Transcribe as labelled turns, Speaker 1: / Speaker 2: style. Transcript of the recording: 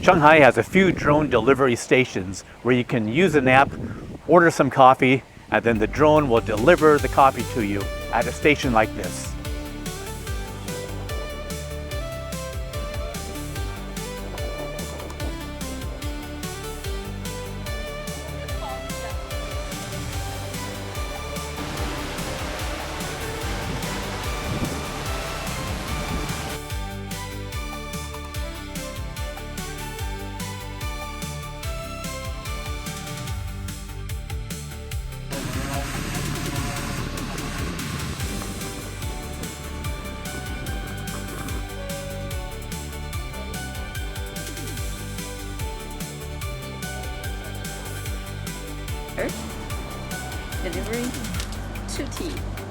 Speaker 1: Shanghai has a few drone delivery stations where you can use an app, order some coffee, and then the drone will deliver the coffee to you at a station like this.
Speaker 2: Delivery to tea.